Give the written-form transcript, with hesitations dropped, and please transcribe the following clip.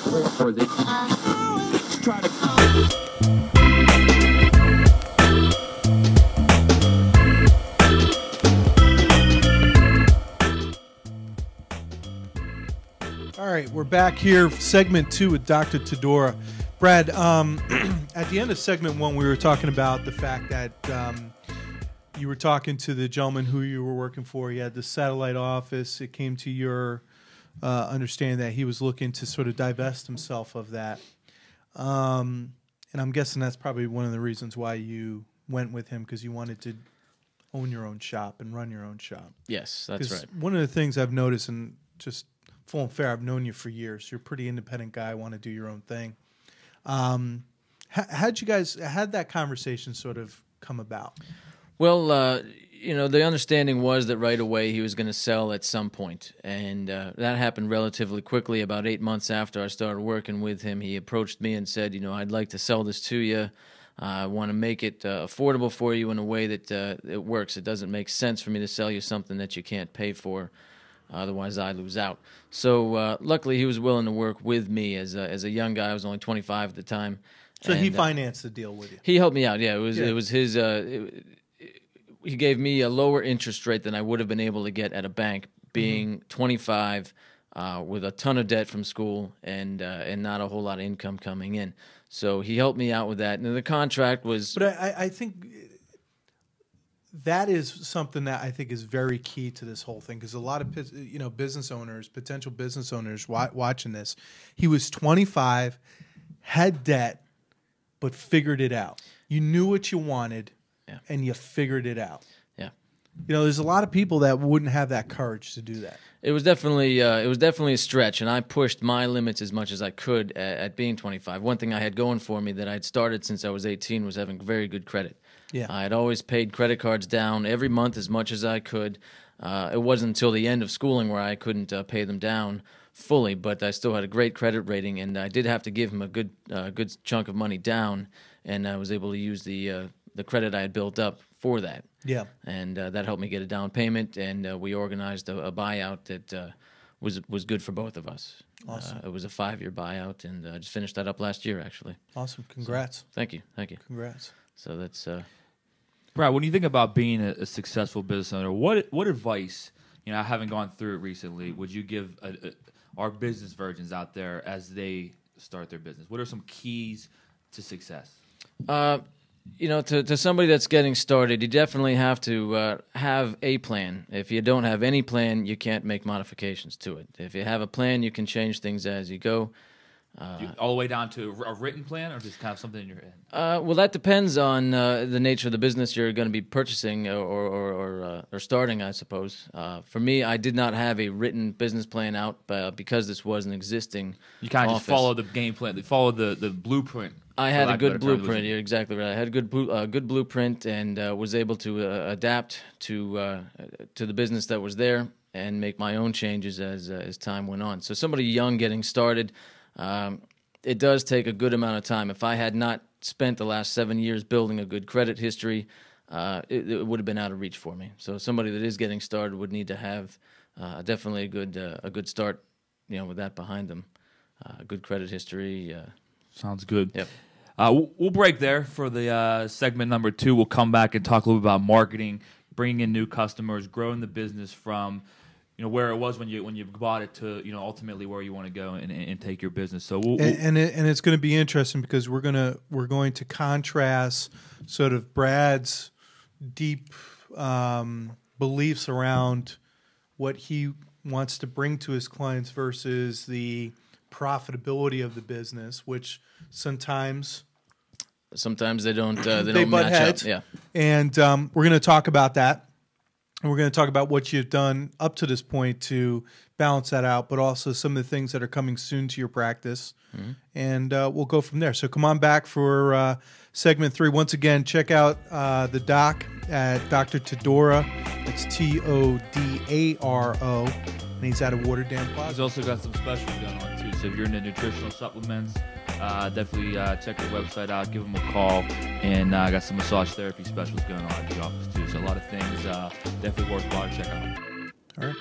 Or they try to. All right, we're back here, segment 2 with Dr. Todaro. Brad, at the end of segment 1, we were talking about the fact that you were talking to the gentleman who you were working for. He had the satellite office. It came to your understanding that he was looking to sort of divest himself of that. And I'm guessing that's probably one of the reasons why you went with him, because you wanted to own your own shop and run your own shop. Yes, that's right. One of the things I've noticed, and just full and fair, I've known you for years. You're a pretty independent guy, want to do your own thing. How'd that conversation sort of come about? Well, the understanding was that right away he was going to sell at some point, and that happened relatively quickly. About 8 months after I started working with him, he approached me and said, I'd like to sell this to you. I want to make it affordable for you in a way that it works. It doesn't make sense for me to sell you something that you can't pay for. Otherwise, I lose out. So luckily, he was willing to work with me as a young guy. I was only 25 at the time. So he financed the deal with you. He helped me out. Yeah, it was his. He gave me a lower interest rate than I would have been able to get at a bank, being 25, with a ton of debt from school and not a whole lot of income coming in. So he helped me out with that. And the contract was. But I think that is something that I think is very key to this whole thing, because a lot of business owners, potential business owners watching this, he was 25, had debt, but figured it out. You knew what you wanted, and you figured it out. Yeah, there's a lot of people that wouldn't have that courage to do that. It was definitely a stretch, and I pushed my limits as much as I could at being 25. One thing I had going for me that I'd started since I was 18 was having very good credit. Yeah, I had always paid credit cards down every month as much as I could. It wasn't until the end of schooling where I couldn't pay them down fully, but I still had a great credit rating, and I did have to give him a good chunk of money down, and I was able to use the credit I had built up for that. Yeah, and that helped me get a down payment, and we organized a buyout that was good for both of us. Awesome. It was a 5-year buyout, and I just finished that up last year, actually. Awesome. Congrats. So, thank you. Congrats. So that's. Brad, when you think about being a successful business owner, what advice, having gone through it recently, would you give our business virgins out there as they start their business? What are some keys to success? To somebody that's getting started, you definitely have to have a plan. If you don't have any plan, you can't make modifications to it. If you have a plan, you can change things as you go. All the way down to a written plan, or just kind of something in your head? Well, that depends on the nature of the business you're going to be purchasing or starting, I suppose. For me, I did not have a written business plan out because this was an existing. You kind of office. just follow the game plan. You follow the blueprint. I had a good blueprint. You're exactly right. I had a good blueprint and was able to adapt to the business that was there and make my own changes as time went on. So somebody young getting started. It does take a good amount of time. If I had not spent the last 7 years building a good credit history, it would have been out of reach for me. So somebody that is getting started would need to have definitely a good start, with that behind them. A good credit history. Sounds good. Yep. We'll break there for the segment number 2. We'll come back and talk a little bit about marketing, bringing in new customers, growing the business from where it was when you bought it to ultimately where you want to go and take your business. So and it's going to be interesting because we're going to contrast sort of Brad's deep beliefs around what he wants to bring to his clients versus the profitability of the business, which sometimes they don't they butt match heads. up. Yeah, and we're going to talk about that. And we're going to talk about what you've done up to this point to balance that out, but also some of the things that are coming soon to your practice. Mm-hmm. And we'll go from there. So come on back for segment 3. Once again, check out the doc at Dr. Todaro. It's Todaro. And he's out of Water Dam Plaza. He's also got some specials going on, too. So if you're into nutritional supplements, definitely check your website out, give him a call, and I got some massage therapy specials going on at the office too. So a lot of things definitely worthwhile to check out. All right.